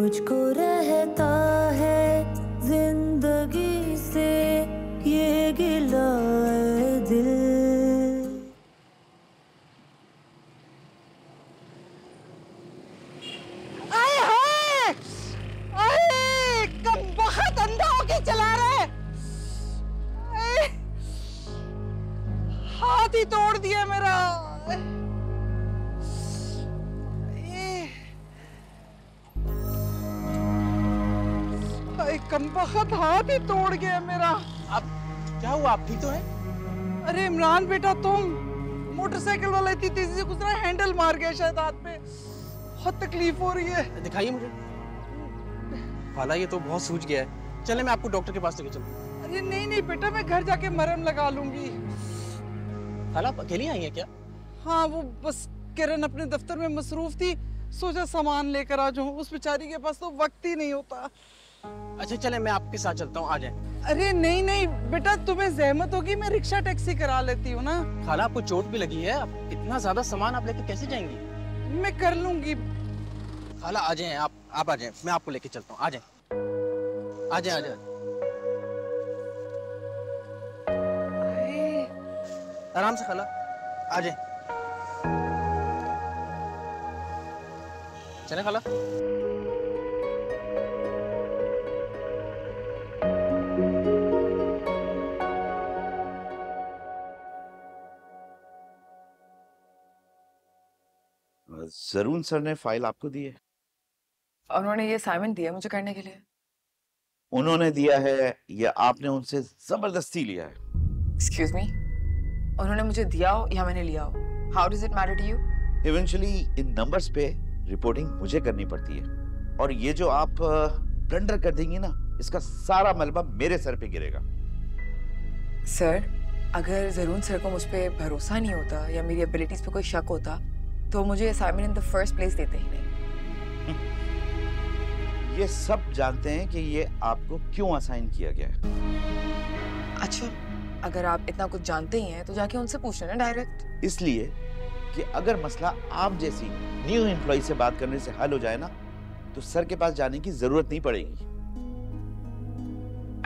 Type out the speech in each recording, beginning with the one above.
मुझको रहता है जिंदगी से ये गिला है दिल। बहुत अंधा होके चला रहे, हाथ ही तोड़ दिया मेरा। कमबख्त हाथ ही तोड़ गया मेरा। अब क्या हुआ, आप ठीक तो है? अरे इमरान बेटा, तुम मोटरसाइकिल वाला इतनी तेजी से गुजरा, हैंडल मार गया शायद हाथ पे। बहुत तकलीफ हो रही है। दिखाइए मुझे। खाला ये तो बहुत सूज गया है, चले मैं आपको डॉक्टर के पास लेके चलूं। अरे नहीं नहीं बेटा, मैं घर जाके मरहम लगा लूंगी। खाला आप अकेली आई हैं क्या? हाँ, वो बस किरण अपने दफ्तर में मसरूफ थी, सोचा सामान लेकर आ जाऊं। उस बेचारी के पास तो वक्त ही नहीं होता। अच्छा चले मैं आपके साथ चलता हूँ, आ जाए। अरे नहीं नहीं बेटा, तुम्हें जहमत होगी, मैं रिक्शा टैक्सी करा लेती हूँ ना। खाला आपको चोट भी लगी है, आप इतना ज्यादा सामान आप लेकर कैसे जाएंगी? मैं कर लूंगी। खाला आ जाए, आप आ जाए, मैं आपको लेके चलता हूँ, आ जाए आ जाए आ जाए। आराम से खाला, आ जाए। चले खाला। जरून सर ने फाइल आपको दी है? उन्होंने ये असाइनमेंट दिया मुझे करने के लिए। उन्होंने दिया है या आपने उनसे जबरदस्ती लिया है? एक्सक्यूज मी, उन्होंने मुझे दिया हो या मैंने लिया हो, how does it matter to you? Eventually in numbers पे रिपोर्टिंग मुझे करनी पड़ती है, और ये जो आप ब्लंडर कर देंगी ना, इसका सारा मलबा मेरे सर पे गिरेगा। सर, अगर जरून सर को मुझ पे भरोसा नहीं होता या मेरी एबिलिटीज पे कोई शक होता तो मुझे assignment in the first place देते ही नहीं। ये सब जानते हैं कि ये आपको क्यों असाइन किया गया है। अच्छा, अगर आप इतना कुछ जानते ही हैं तो जाके उनसे पूछ लेना डायरेक्ट। इसलिए कि अगर मसला आप जैसी न्यू एम्प्लॉय से बात करने से हल हो जाए ना, तो सर के पास जाने की जरूरत नहीं पड़ेगी।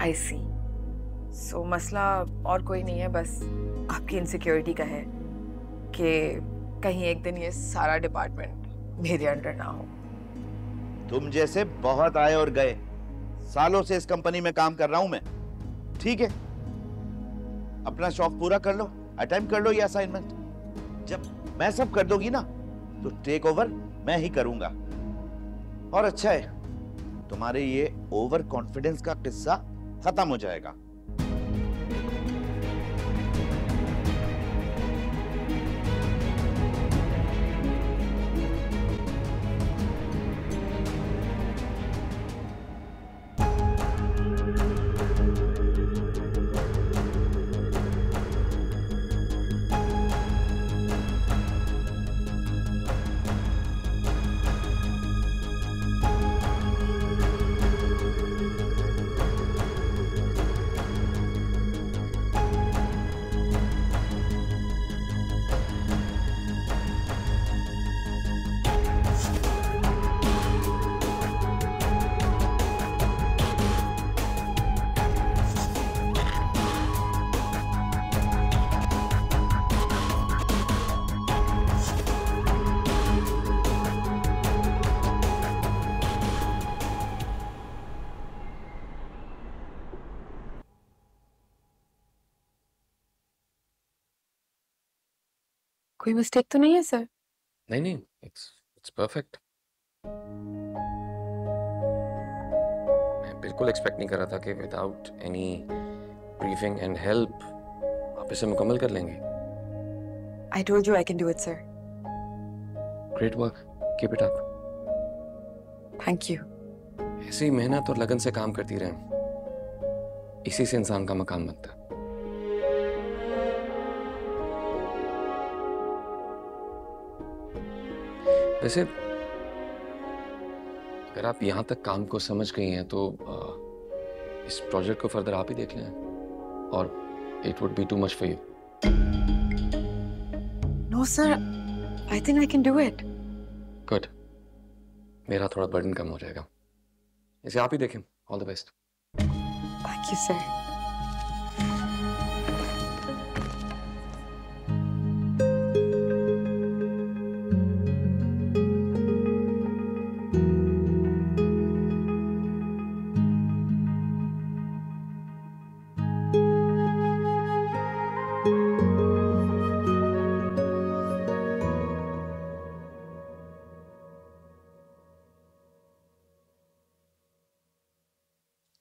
आई सी। सो मसला और कोई नहीं है, बस आपकी इनसिक्योरिटी का है कि कहीं एक दिन ये सारा डिपार्टमेंट मेरे अंडर ना हो। तुम जैसे बहुत आए और गए, सालों से इस कंपनी में काम कर रहा हूं मैं। ठीक है, अपना शौक पूरा कर लो, अटेम्प्ट कर लो ये असाइनमेंट। जब मैं सब कर दोगी ना, तो टेक ओवर मैं ही करूंगा। और अच्छा है, तुम्हारे ये ओवर कॉन्फिडेंस का किस्सा खत्म हो जाएगा। कोई मिस्टेक तो नहीं है सर? नहीं नहीं, इट्स परफेक्ट। मैं बिल्कुल एक्सपेक्ट नहीं कर रहा था कि without any briefing and help आप इसे मुकम्मल कर लेंगे। I told you I can do it sir. Great work, keep it up. Thank you. ऐसी मेहनत और लगन से काम करती रहें, इसी से इंसान का मकाम बनता है। वैसे अगर आप यहाँ तक काम को समझ गई हैं तो इस प्रोजेक्ट को फर्दर आप ही देख लें, और it would be too much for you. No sir, I think I can do it. Good, मेरा थोड़ा बर्डन कम हो जाएगा। इसे आप ही देखें। All the best. Thank you sir.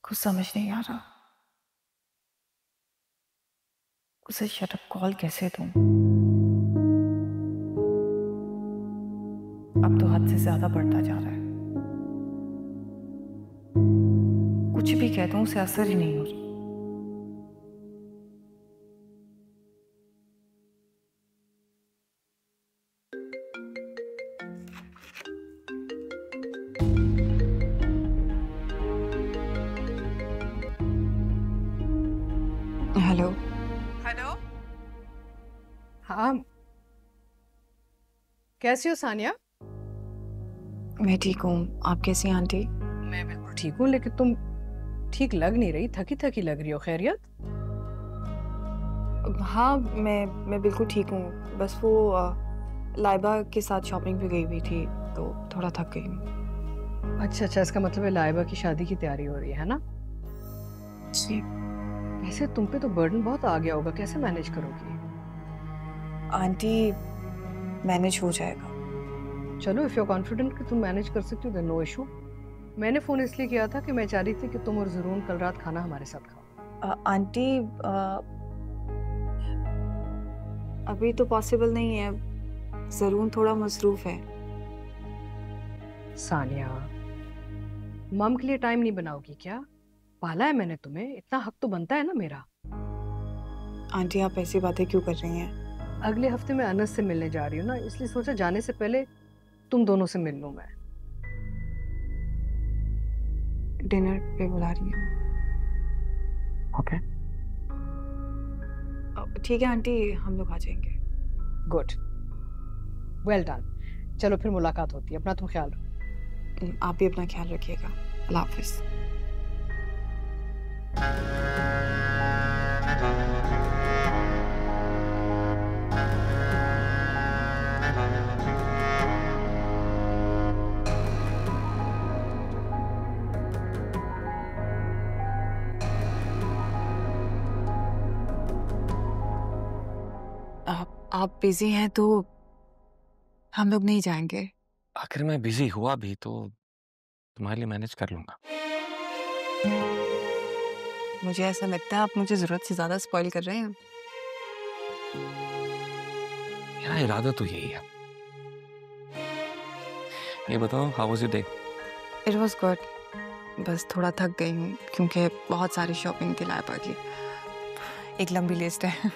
कुछ समझ नहीं आ रहा, उसे शट अप कॉल कैसे दूं? अब तो हद से ज्यादा बढ़ता जा रहा है। कुछ भी कह दूं उसे असर ही नहीं हो रहा। हेलो। हेलो। हाँ, कैसी हो सानिया? मैं ठीक हूँ, आप कैसी हैं आंटी? मैं बिल्कुल ठीक हूँ, लेकिन तुम ठीक लग नहीं रही, थकी थकी लग रही हो। खैरियत? हाँ, मैं बिल्कुल ठीक हूँ, बस वो लाइबा के साथ शॉपिंग पे गई हुई थी तो थोड़ा थक गई हूँ। अच्छा, इसका मतलब है लाइबा की शादी की तैयारी हो रही है ना? जी। वैसे तुम पे तो बर्डन बहुत आ गया होगा, कैसे मैनेज करोगी? आंटी, मैनेज हो जाएगा। चलो, इफ यू आर कॉन्फिडेंट कि तुम मैनेज कर सकती हो, देन नो इशू। मैंने फोन इसलिए किया था कि मैं चाह रही थी कि तुम और ज़रून कल रात खाना हमारे साथ खाओ। आंटी, अभी तो पॉसिबल नहीं है, ज़रून थोड़ा मसरूफ है। सानिया, मम के लिए टाइम नहीं बनाओगी क्या? पाला है मैंने तुम्हें, इतना हक तो बनता है ना मेरा। आंटी, आप ऐसी बातें क्यों कर रही हैं? अगले हफ्ते मैं अनस से मिलने जा रही हूँ ना, इसलिए सोचा जाने से पहले तुम दोनों से मिल लूं मैं। डिनर पे बुला रही हूँ। ओके, ठीक है आंटी, हम लोग आ जाएंगे। Good, well done. चलो फिर मुलाकात होती है, अपना तुम ख्याल रखो। आप भी अपना ख्याल रखिएगा। अल्लाह हाफिज। आप बिजी हैं तो हम लोग नहीं जाएंगे। आखिर मैं बिजी हुआ भी तो तुम्हारे लिए मैनेज कर लूंगा। मुझे ऐसा लगता है आप मुझे जरूरत से ज्यादा स्पॉइल कर रहे हैं। मेरा इरादा तो यही है। ये बताओ, how was your day? It was good, बस थोड़ा थक गई हूँ क्योंकि बहुत सारी शॉपिंग थी लाइबा की, एक लंबी लिस्ट है।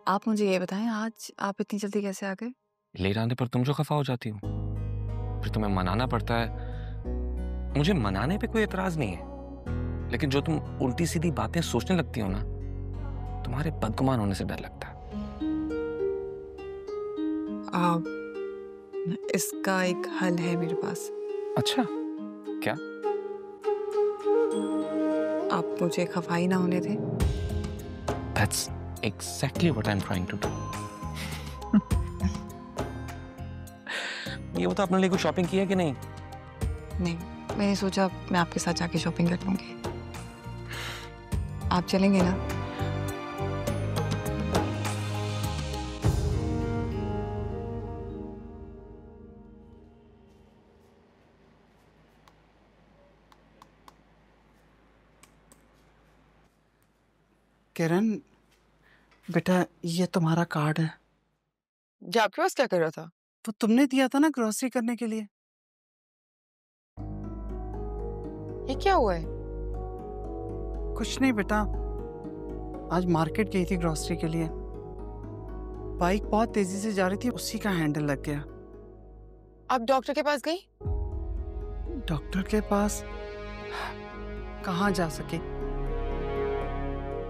आप मुझे ये बताएं, आज आप इतनी जल्दी कैसे आ गए? लेट आने पर तुम जो खफा हो जाती हो, फिर तुम्हें मनाना पड़ता है। मुझे मनाने पे कोई एतराज नहीं है, लेकिन जो तुम उल्टी सीधी बातें सोचने लगती हो ना, तुम्हारे बदगुमान होने से डर लगता है। इसका एक हल है मेरे पास। अच्छा, क्या? आप मुझे खफाई ना होने दें। That's exactly what I'm trying to do. ये बता, अपने लिए कोई शॉपिंग की है कि नहीं? नहीं, मैंने सोचा मैं आपके साथ जाके शॉपिंग कर लूंगी। आप चलेंगे ना? किरण बेटा, ये तुम्हारा कार्ड है। जी, आपके पास क्या कर रहा था? वो तुमने दिया था ना ग्रोसरी करने के लिए। ये क्या हुआ है? कुछ नहीं बेटा, आज मार्केट गई थी ग्रोसरी के लिए। बाइक बहुत तेजी से जा रही थी, उसी का हैंडल लग गया। आप डॉक्टर के पास गई? डॉक्टर के पास कहाँ जा सके,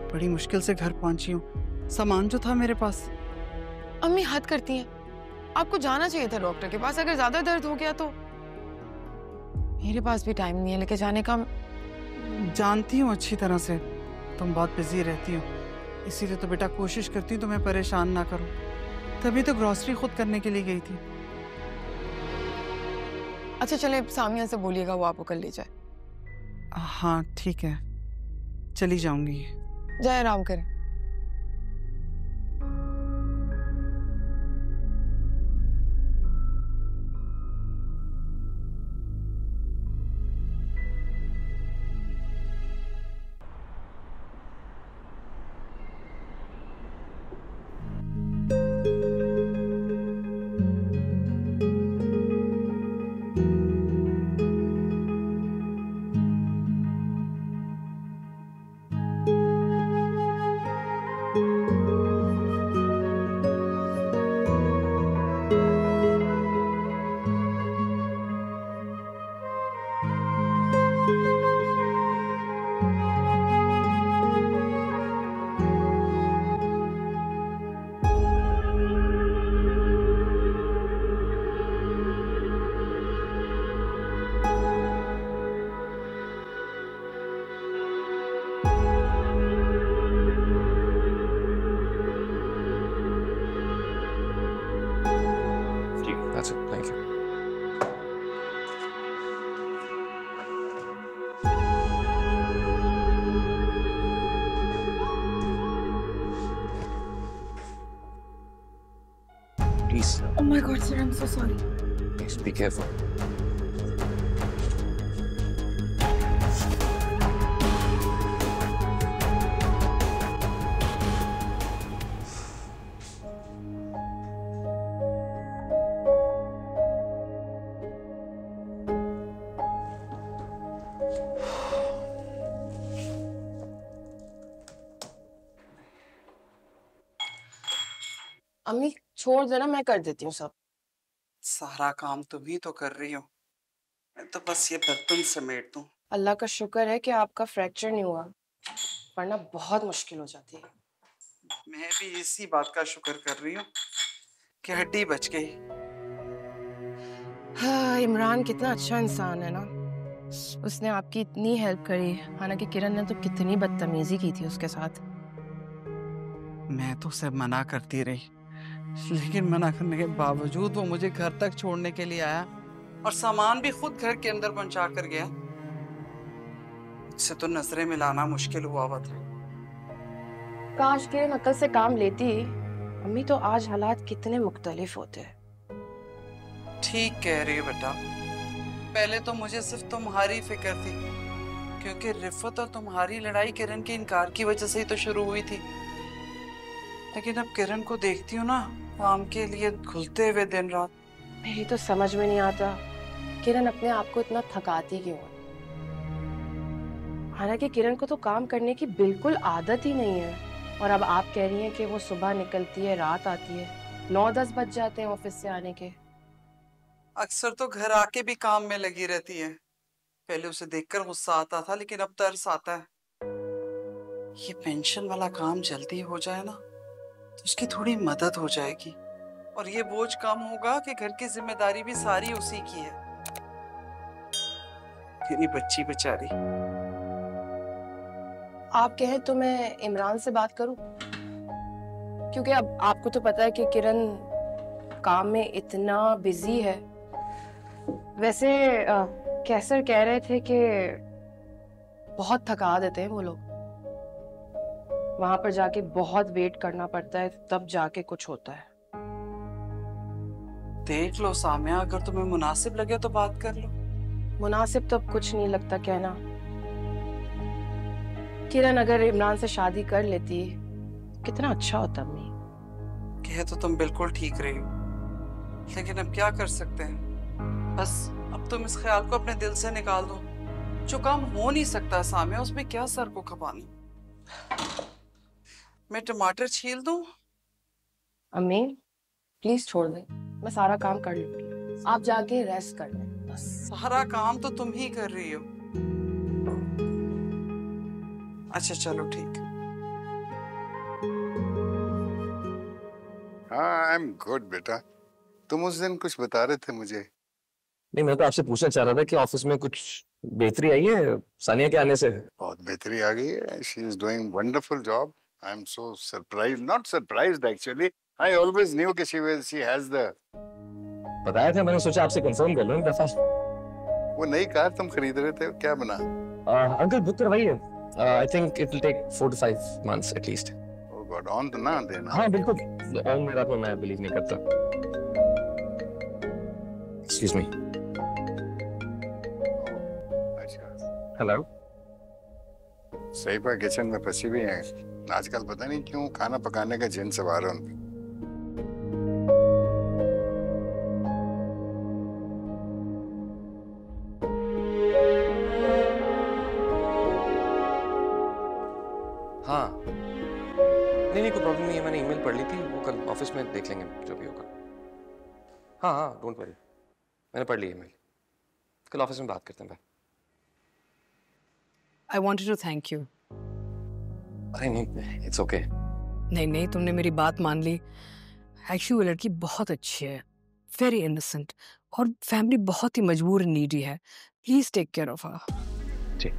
बड़ी मुश्किल से घर पहुंची हूँ। सामान जो था मेरे पास। अम्मी हद करती हैं, आपको जाना चाहिए था डॉक्टर के पास, अगर ज्यादा दर्द हो गया तो। मेरे पास भी टाइम नहीं है लेके जाने का। जानती हूँ अच्छी तरह से तुम बहुत बिजी रहती हो, इसीलिए तो बेटा कोशिश करती हूँ तुम्हें परेशान ना करूँ। तभी तो ग्रोसरी खुद करने के लिए गई थी। अच्छा चले, सामिया से बोलिएगा वो आपको कल ले जाए। हाँ ठीक है, चली जाऊंगी। जाए आराम करें। That's it. Thank you. Please. Oh my God, sir, I'm so sorry. Please be careful. अम्मी छोड़ देना, मैं कर देती हूँ सब। सारा काम तुम ही तो कर रही हो, मैं तो बस ये बर्तन समेट दूं। अल्लाह का शुक्र है कि आपका फ्रैक्चर नहीं हुआ, वरना बहुत मुश्किल हो जाती है। मैं भी इसी बात का शुक्र कर रही हूँ कि हड्डी बच गई। हाँ, इमरान कितना अच्छा इंसान है ना, उसने आपकी इतनी हेल्प करी। हालांकि किरण ने तो कितनी बदतमीजी की थी उसके साथ। मैं तो उसे मना करती रही, लेकिन मना करने के बावजूद वो मुझे घर तक छोड़ने के लिए आया और सामान भी खुद घर के अंदर पहुंचा कर गया। मुझसे तो नजरें मिलाना मुश्किल हुआ था। काश किरण अकल से काम लेती अम्मी, तो आज हालात कितने मुख्तलिफ होते। ठीक कह रही हो बेटा, पहले तो मुझे सिर्फ तुम्हारी फिक्र थी, क्योंकि रिफत और तुम्हारी लड़ाई किरण के इनकार की वजह से ही तो शुरू हुई थी। लेकिन अब किरण को देखती हूँ ना, काम के लिए घुलते हुए दिन रात, मेरी तो समझ में नहीं आता किरण अपने आप को इतना थकाती क्यों है। हालांकि किरण को तो काम करने की बिल्कुल आदत ही नहीं है, और अब आप कह रही हैं कि वो सुबह निकलती है रात आती है, 9-10 बज जाते हैं ऑफिस से आने के। अक्सर तो घर आके भी काम में लगी रहती है। पहले उसे देखकर गुस्सा आता था, लेकिन अब तरस आता है। ये पेंशन वाला काम जल्दी हो जाए ना तो उसकी थोड़ी मदद हो जाएगी, और ये बोझ कम होगा कि घर की जिम्मेदारी भी सारी उसी की है। मेरी बच्ची बेचारी। आप कहें तो मैं इमरान से बात करूं, क्योंकि अब आपको तो पता है कि किरण काम में इतना बिजी है। वैसे कैसर कह रहे थे कि बहुत थका देते हैं वो लोग, वहां पर जाके बहुत वेट करना पड़ता है, तब जाके कुछ होता है। देख लो सामिया, अगर तुम्हें मुनासिब लगे तो बात कर लो। मुनासिब तो अब कुछ नहीं लगता कहना। किरण अगर इमरान से शादी कर लेती कितना अच्छा होता अम्मी। कह तो तुम बिल्कुल ठीक रही हो, लेकिन अब क्या कर सकते हैं। बस अब तुम इस ख्याल को अपने दिल से निकाल दो। जो काम हो नहीं सकता सामिया, उसमें क्या सर को खपाना। मैं टमाटर छील दूं? अम्मी प्लीज छोड़ दे, मैं सारा काम कर लूंगी, आप जाके रेस्ट कर लें बस। सारा काम तो तुम ही कर रही हो। अच्छा चलो ठीक। हाँ आई एम गुड बेटा। तुम उस दिन कुछ बता रहे थे मुझे, नहीं, मैं तो आपसे पूछना चाह रहा था कि ऑफिस में कुछ बेहतरी आई है सानिया के आने से? बहुत बेहतरी आ गई है। She is doing wonderful job. I am so surprised, not surprised actually, I always new कि शी हैज द। बताया था, मैंने सोचा आपसे कंफर्म कर लूं एक दफा। वो नई कार तुम खरीद रहे थे, क्या बना? अंकल बुक करवाइए। I think it will take 4 to 5 months at least. Oh God, ऑन तो ना देना। हाँ बिल्कुल, ऑन मेरा तो मैं बिलीव नहीं करता। Excuse me. हेलो। सही पर किचन में फंसी हुई है आजकल, पता नहीं क्यों खाना पकाने का जिन सवार है उनपे। हाँ नहीं कोई प्रॉब्लम नहीं है, मैंने ईमेल पढ़ ली थी, वो कल ऑफिस में देख लेंगे जो भी होगा। हाँ हाँ डोंट वरी, मैंने पढ़ ली ईमेल, कल ऑफिस में बात करते हैं। I wanted to thank you. अरे नहीं, इट्स ओके। नहीं, तुमने मेरी बात मान ली। एक्चुअली वो लड़की बहुत अच्छी है, वेरी इनोसेंट, और फैमिली बहुत ही मजबूर नीडी है। Please take care of her. जी।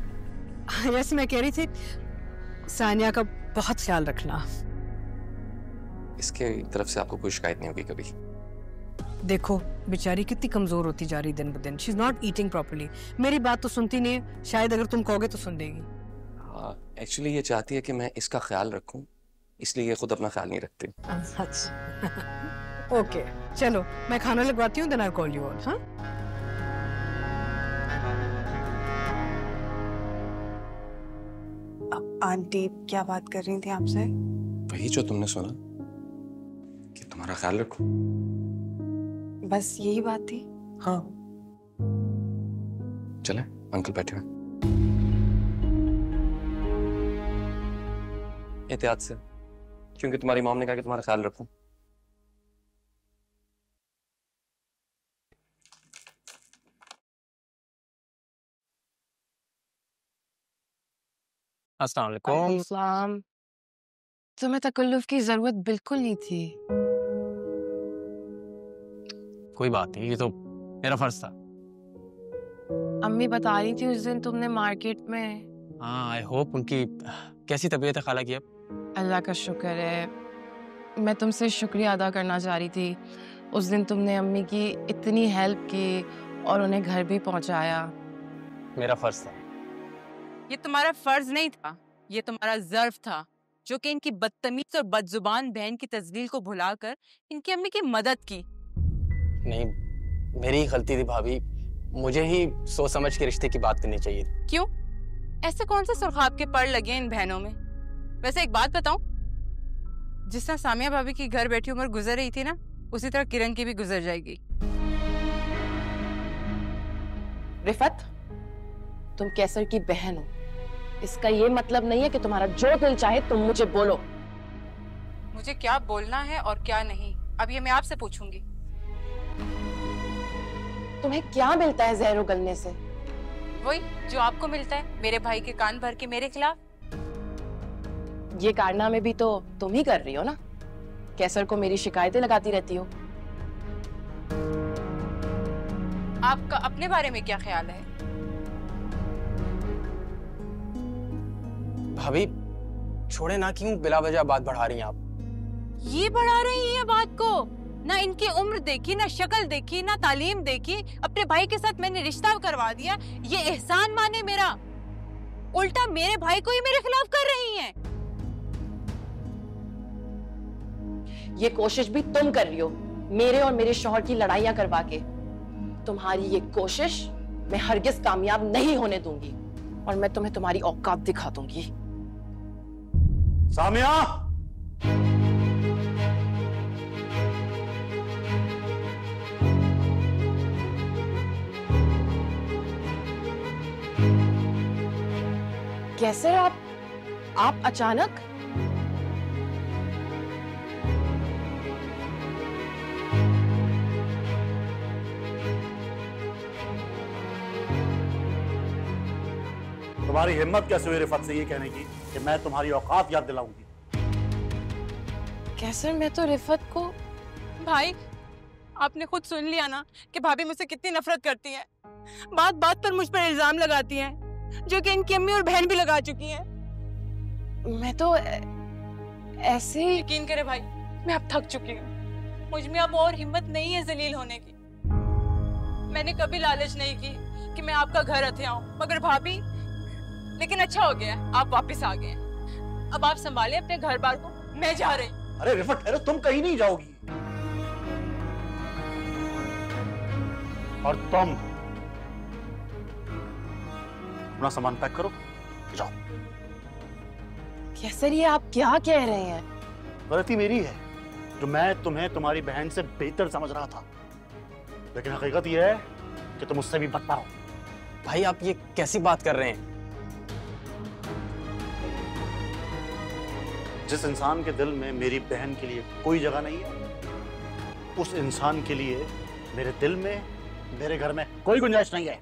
जैसे मैं कह रही थी, सानिया का बहुत ख्याल रखना। इसके तरफ से आपको कोई शिकायत नहीं होगी कभी। देखो बेचारी कितनी कमजोर होती जा रही दिन ब दिन। She is not eating properly. मेरी बात तो सुनती नहीं है, शायद अगर तुम कहोगे तो सुन लेगी। हाँ एक्चुअली ये चाहती है कि मैं इसका ख्याल रखूं, इसलिए ये खुद अपना ख्याल नहीं रखती। अच्छा ओके चलो मैं खाना लगवाती हूँ, then I call you all. हाँ आंटी क्या बात कर रही थी आपसे? वही जो तुमने सुना कि तुम्हारा ख्याल रखूं। बस यही बात थी? हाँ चले, अंकल बैठे हैं। एहतियात से, क्योंकि तुम्हारी मॉम ने कहा कि तुम्हारा ख्याल रखूं। अस्सलाम वालेकुम। तुम्हें तकल्लुफ की जरूरत बिल्कुल नहीं थी। कोई बात नहीं, ये तो मेरा फर्ज था। अम्मी बता रही थी उस दिन तुमने मार्केट में। हाँ आई होप उनकी कैसी तबीयत है खाला की अब? अल्लाह का शुक्र है। मैं तुमसे शुक्रिया अदा करना चाह रही थी। उस दिन तुमने अम्मी की इतनी हेल्प की और उन्हें घर भी पहुंचाया। मेरा फर्ज था। ये तुम्हारा फर्ज नहीं था, ये तुम्हारा ज़र्फ था, जो कि इनकी बदतमीज और बदजुबान बहन की तजलील को भुलाकर इनकी अम्मी की मदद की। नहीं मेरी ही गलती थी भाभी, मुझे ही सोच समझ के रिश्ते की बात करनी चाहिए थी। क्यों? ऐसे कौन से सुर्खाब के पड़ लगे इन बहनों में? वैसे एक बात बताऊं, जिस तरह सामिया भाभी की घर बैठी उम्र गुजर रही थी ना, उसी तरह किरण की भी गुजर जाएगी। रिफत, तुम कैसर की बहन हो, इसका ये मतलब नहीं है कि तुम्हारा जो दिल चाहे तुम मुझे बोलो। मुझे क्या बोलना है और क्या नहीं, अब ये मैं आपसे पूछूंगी। तुम्हें क्या मिलता है जहर उगलने से? वही जो आपको मिलता है, मेरे भाई के कान भर के मेरे खिलाफ। ये कारनामे भी तो तुम ही कर रही हो ना। कैसर को मेरी शिकायतें लगाती रहती हो। आपका अपने बारे में क्या ख्याल है? भाभी छोड़े ना, क्यों बिला वजह बात बढ़ा रही हैं आप? ये बढ़ा रही है बात को? ना इनकी उम्र देखी, ना शक्ल देखी, ना तालीम देखी, अपने भाई के साथ मैंने रिश्ता करवा दिया, ये एहसान माने मेरा? उल्टा मेरे भाई को ही मेरे खिलाफ कर रही हैं। ये कोशिश भी तुम कर रही हो, मेरे और मेरे शौहर की लड़ाइयां करवा के। तुम्हारी ये कोशिश मैं हरगिज कामयाब नहीं होने दूंगी और मैं तुम्हें तुम्हारी औकात दिखा दूंगी। सामिया! कैसे आप अचानक? तुम्हारी हिम्मत कैसे हुई रिफत से ये कहने की कि मैं तुम्हारी औकात याद दिलाऊंगी? कैसर, मैं तो रिफत को भाई आपने खुद सुन लिया ना कि भाभी मुझसे कितनी नफरत करती हैं। बात बात पर मुझ पर इल्जाम लगाती हैं, जो कि इनकी अम्मी और बहन भी लगा चुकी हैं। मैं तो ऐसे ही यकीन करे भाई, मैं अब थक चुकी हूँ। मुझ में अब और हिम्मत नहीं है जलील होने की। मैंने कभी लालच नहीं की कि मैं आपका घर हथियाऊं, मगर भाभी, लेकिन अच्छा हो गया आप वापस आ गए। अब आप संभाले अपने घर बार को, मैं जा रही। अरे रिफत ठहरो, तुम कहीं नहीं जाओगी। और तुम अपना सामान पैक करो, जाओ। कैसर, ये आप क्या कह रहे हैं? गलती मेरी है जो मैं तुम्हें तुम्हारी बहन से बेहतर समझ रहा था, लेकिन हकीकत यह है कि तुम उससे भी बदतर हो। भाई आप ये कैसी बात कर रहे हैं? जिस इंसान के दिल में मेरी बहन के लिए कोई जगह नहीं है, उस इंसान के लिए मेरे दिल में, मेरे घर में कोई गुंजाइश नहीं है।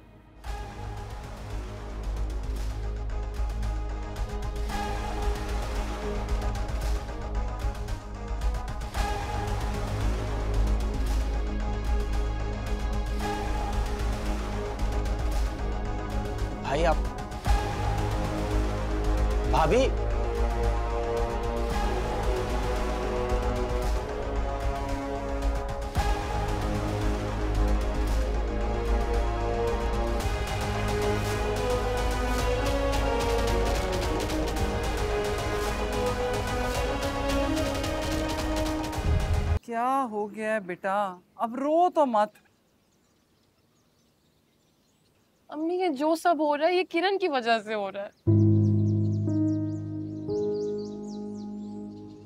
भाई आप, भाभी, क्या हो गया है बेटा? अब रो तो मत। अम्मी, ये जो सब हो रहा है ये किरण की वजह से हो रहा है।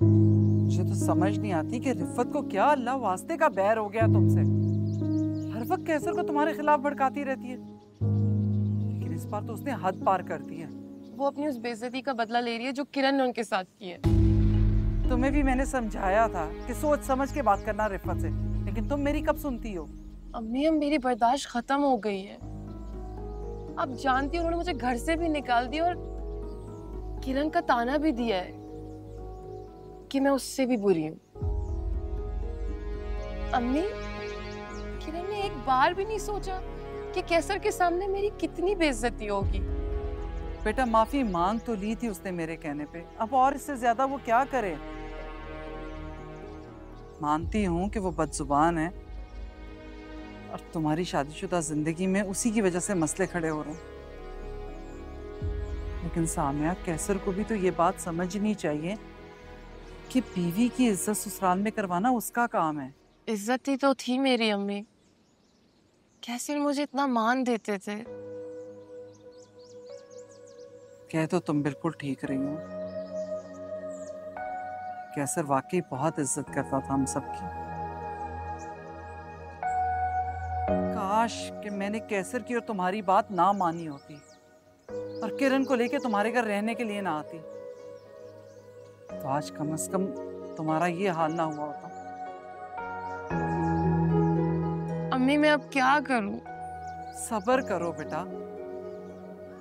मुझे तो समझ नहीं आती कि रिफत को क्या अल्लाह वास्ते का बैर हो गया तुमसे। हर वक्त कैसर को तुम्हारे खिलाफ भड़काती रहती है, लेकिन इस बार तो उसने हद पार कर दी है। वो अपनी उस बेइज्जती का बदला ले रही है जो किरण ने उनके साथ की है। तुम्हें भी मैंने समझाया था कि सोच समझ के बात करना रिफत से, लेकिन तुम मेरी कब सुनती हो? अम्मी, अब मेरी बर्दाश्त खत्म हो गई है। आप जानती हो उन्होंने मुझे घर से भी निकाल दिया और किरण का ताना भी दिया है कि मैं उससे भी बुरी हूँ। अम्मी, किरण ने एक बार भी नहीं सोचा कि कैसर के सामने मेरी कितनी बेइज्जती होगी। बेटा माफी मांग तो ली थी उसने मेरे कहने पे, अब और इससे ज्यादा वो क्या करे? मानती हूँ कि वो बदजुबान है और तुम्हारी शादीशुदा जिंदगी में उसी की वजह से मसले खड़े हो रहे हैं, लेकिन सामिया, कैसर को भी तो ये बात समझनी चाहिए कि बीवी की इज्जत ससुराल में करवाना उसका काम है। इज्जत ही तो थी मेरी अम्मी। कैसर मुझे इतना मान देते थे। कह तो तुम बिल्कुल ठीक रही हो। कैसर वाकई बहुत इज्जत करता था हम सबकी। काश कि मैंने कैसर की और तुम्हारी बात ना मानी होती और किरण को लेके तुम्हारे घर रहने के लिए ना आती, तो आज कम से कम तुम्हारा ये हाल ना हुआ होता। अम्मी, मैं अब क्या करूं? सब्र करो बेटा,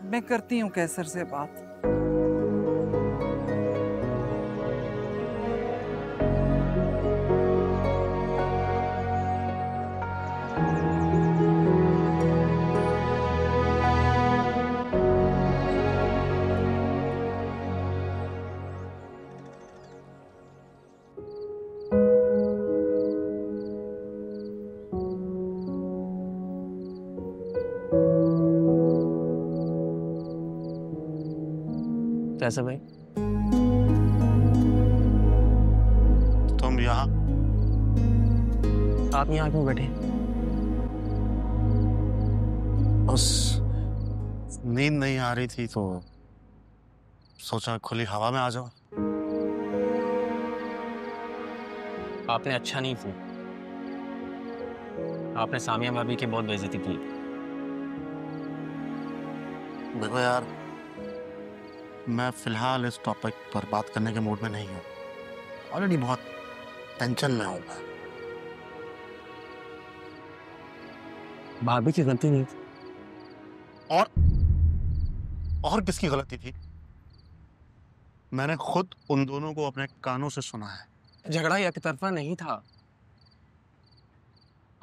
मैं करती हूँ कैसर से बात। कैसा भाई? तुम यहाँ? आप यहाँ क्यों बैठे? बस नींद नहीं आ रही थी तो सोचा खुली हवा में आ जाओ। आपने अच्छा नहीं किया, आपने सामिया भाभी की बहुत बेइज्जती की। देखो यार, मैं फिलहाल इस टॉपिक पर बात करने के मूड में नहीं हूँ। ऑलरेडी बहुत टेंशन में हूँ मैं। भाभी की गलती नहीं थी। और किसकी गलती थी? मैंने खुद उन दोनों को अपने कानों से सुना है। झगड़ा एक तरफा नहीं था।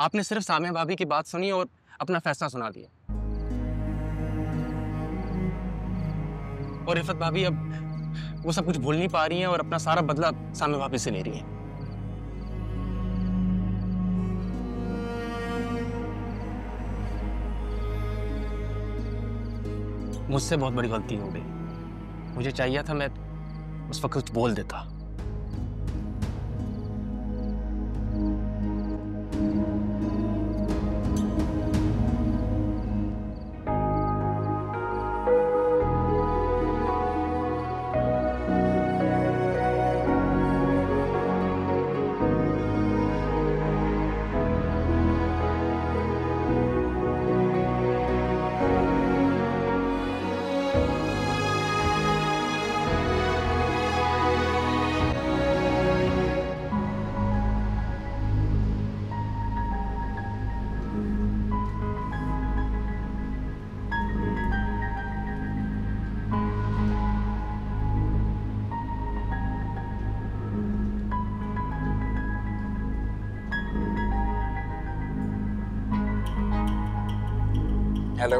आपने सिर्फ सामिया भाभी की बात सुनी और अपना फैसला सुना दिया। और रिफत भाभी अब वो सब कुछ भूल नहीं पा रही हैं और अपना सारा बदला सामिया भाभी से ले रही हैं। मुझसे बहुत बड़ी गलती हो गई। मुझे चाहिए था मैं उस वक्त कुछ बोल देता। हेलो।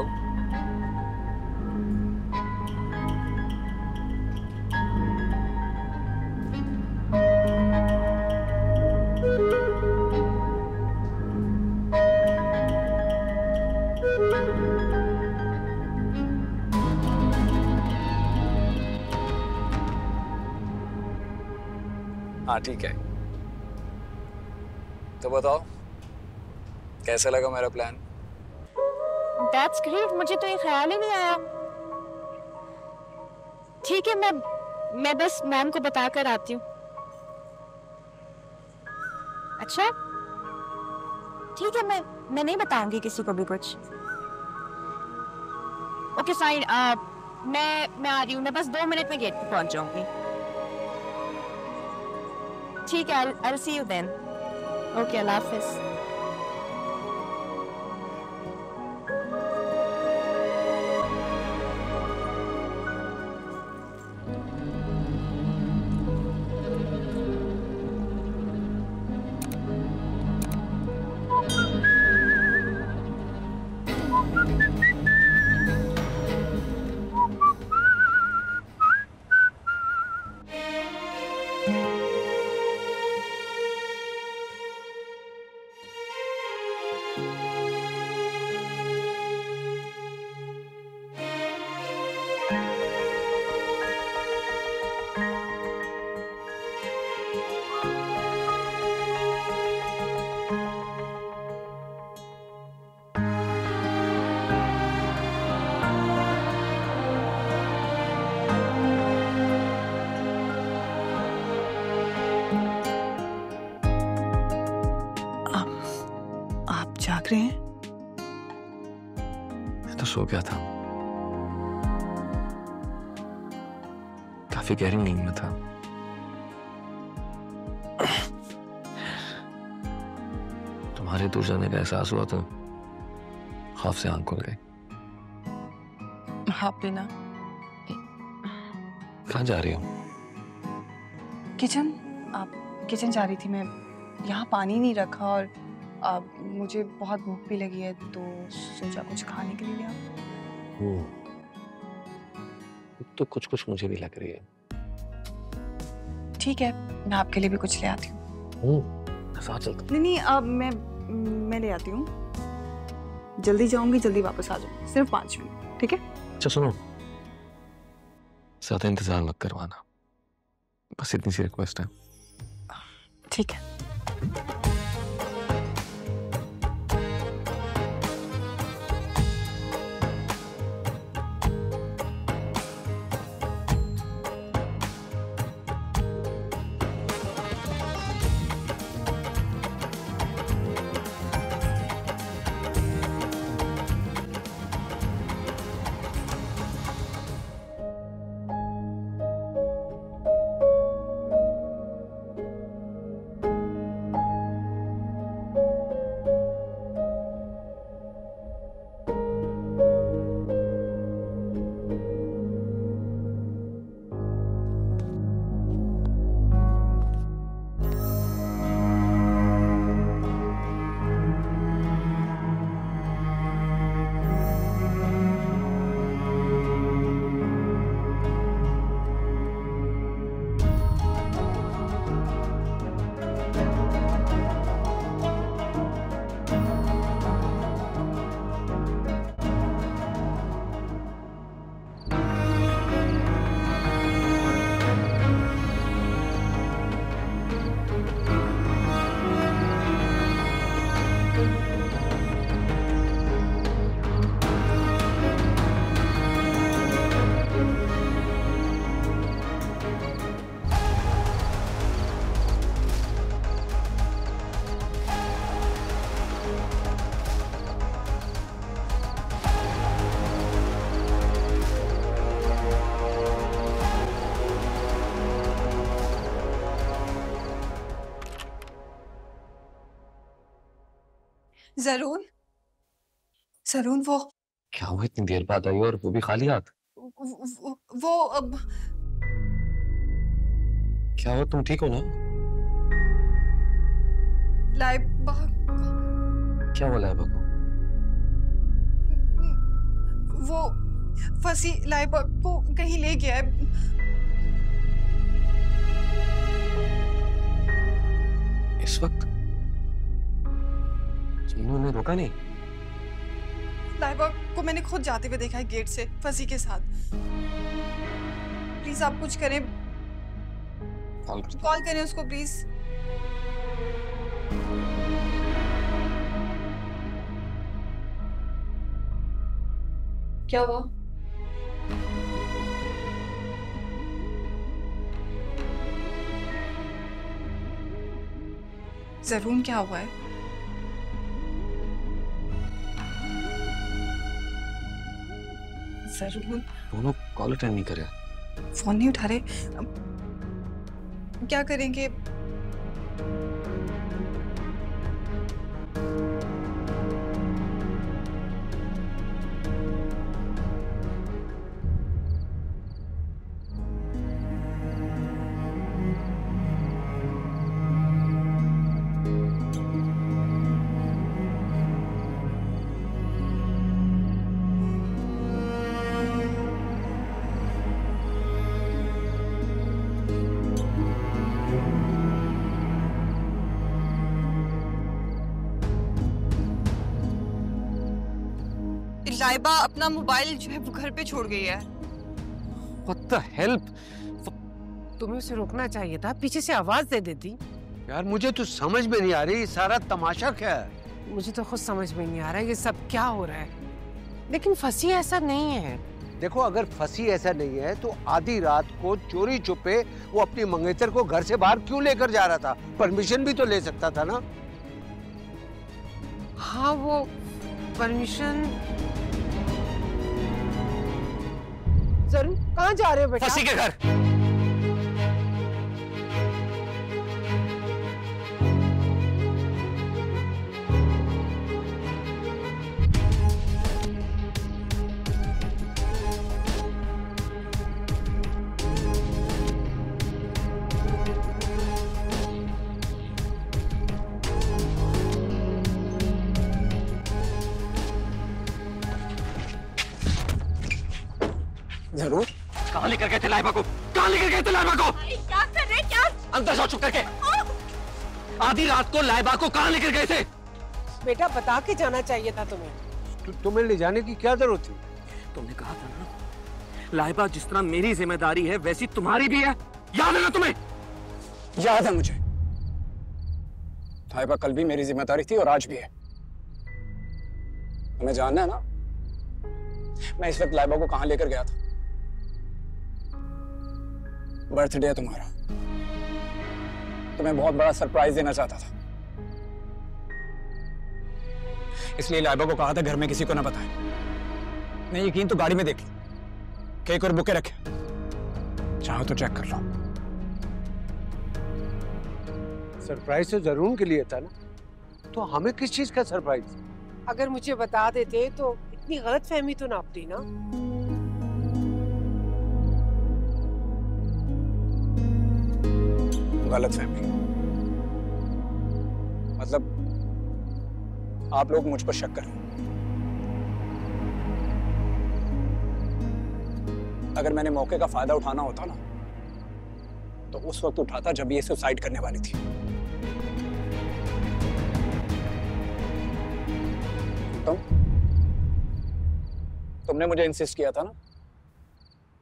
हाँ ठीक है, तो बताओ कैसा लगा मेरा प्लान? That's great, मुझे तो ये ख्याल ही नहीं आया। ठीक है, मैं बस मैम को बता कर आती हूँ। अच्छा ठीक है, मैं नहीं बताऊंगी किसी को भी कुछ। ओके फाइन, मैं आ रही हूँ, मैं बस 2 मिनट में गेट पे पहुंच जाऊंगी। ठीक है, I'll see you then. Okay, अल्लाह हाफिज। जाग रहे हैं? मैं तो सो गया था, काफी गहरी नींद में था। तुम्हारे दूर जाने का एहसास हुआ तो खौफ से आंख खुल गई। हाँ बिना। कहाँ जा रही हो? किचन। आप किचन जा रही थी। मैं यहाँ पानी नहीं रखा और मुझे बहुत भूख भी लगी है तो सोचा कुछ खाने के लिए ले आओ। तो कुछ कुछ मुझे भी लग रही है। ठीक है, मैं आपके लिए भी कुछ ले आती हूँ। साथ चलते। नहीं, अब मैं ले आती हूँ। जल्दी जाऊंगी, जल्दी वापस आ जाऊंगी, सिर्फ 5 मिनट। ठीक है? अच्छा सुनो, ज्यादा इंतजार मत करवाना, बस इतनी सी रिक्वेस्ट है। ठीक है। जरून, जरून वो क्या हुआ इतनी देर बाद आई और वो भी खाली हाथ? वो अब क्या हुआ, तुम ठीक हो ना? लाइबा क्या हुआ लाइबा को? वो फंसी लाइबा को कहीं ले गया है। इस वक्त इन्होंने रोका नहीं? लाइबा को मैंने खुद जाते हुए देखा है गेट से फंसी के साथ। प्लीज आप कुछ करें, कॉल करें उसको प्लीज। क्या हुआ? जरून क्या हुआ है? जरून दोनों कॉल अटेंड नहीं करे, फोन नहीं उठा रहे, क्या करेंगे? लाइबा अपना मोबाइल जो है वो घर पे छोड़ गई है। What the hell? तुम्हें उसे रोकना चाहिए था, पीछे से आवाज दे देती। यार मुझे तो समझ में नहीं आ रही सारा तमाशा क्या है। मुझे तो खुद समझ में नहीं आ रहा है ये सब क्या हो रहा है। लेकिन फंसी ऐसा नहीं है। देखो अगर फंसी ऐसा नहीं है तो आधी रात को चोरी छुपे वो अपनी मंगेतर को घर से बाहर क्यों लेकर जा रहा था? परमिशन भी तो ले सकता था ना। हाँ वो परमिशन। जरूर कहाँ जा रहे हो बेटा? फंसी के घर। जरूर कहाँ लेकर गए थे लाइबा को? कहाँ लेकर गए थे लाइबा को? क्या कर रहे? क्या अंदर जाओ चुप करके। आधी रात को लाइबा को कहाँ लेकर गए थे? बेटा बता के जाना चाहिए था तुम्हें। तुम्हें ले जाने की क्या जरूरत थी? तुमने कहा था ना लाइबा जिस तरह मेरी जिम्मेदारी है वैसी तुम्हारी भी है, याद है ना तुम्हें? याद है मुझे। लाइबा कल भी मेरी जिम्मेदारी थी और आज भी है। तुम्हें जानना है ना मैं इस वक्त लाइबा को कहाँ लेकर गया था? बर्थडे है तुम्हारा, तुम्हें बहुत बड़ा सरप्राइज देना चाहता था, इसलिए लाइबा को कहा था घर में किसी को ना बताए। नहीं यकीन तो गाड़ी में देख लो, केक और बुके रखे, चाहो तो चेक कर लो। सरप्राइज तो जरूर के लिए था ना, तो हमें किस चीज का सरप्राइज? अगर मुझे बता देते तो इतनी गलत फहमी तो ना अपनी ना। गलत फहमी मतलब आप लोग मुझ पर शक करें। अगर मैंने मौके का फायदा उठाना होता ना तो उस वक्त उठाता जब ये सुसाइड करने वाली थी। तुमने मुझे इंसिस्ट किया था ना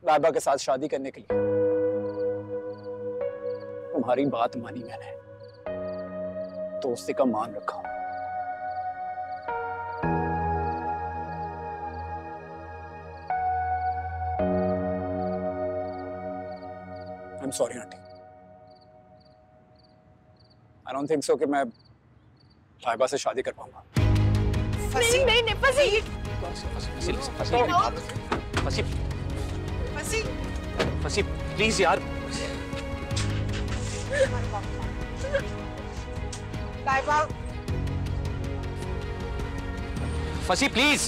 लाइबा के साथ शादी करने के लिए, तुम्हारी बात मानी मैंने, तो उसी का मान रखा। I am sorry aunty, I don't think so कि मैं लाइबा से शादी कर पाऊंगा। नहीं नहीं नहीं फंसी फंसी प्लीज यार। लाइबा फंसी प्लीज।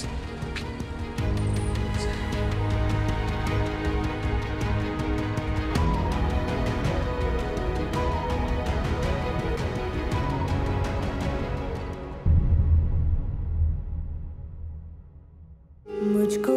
मुझको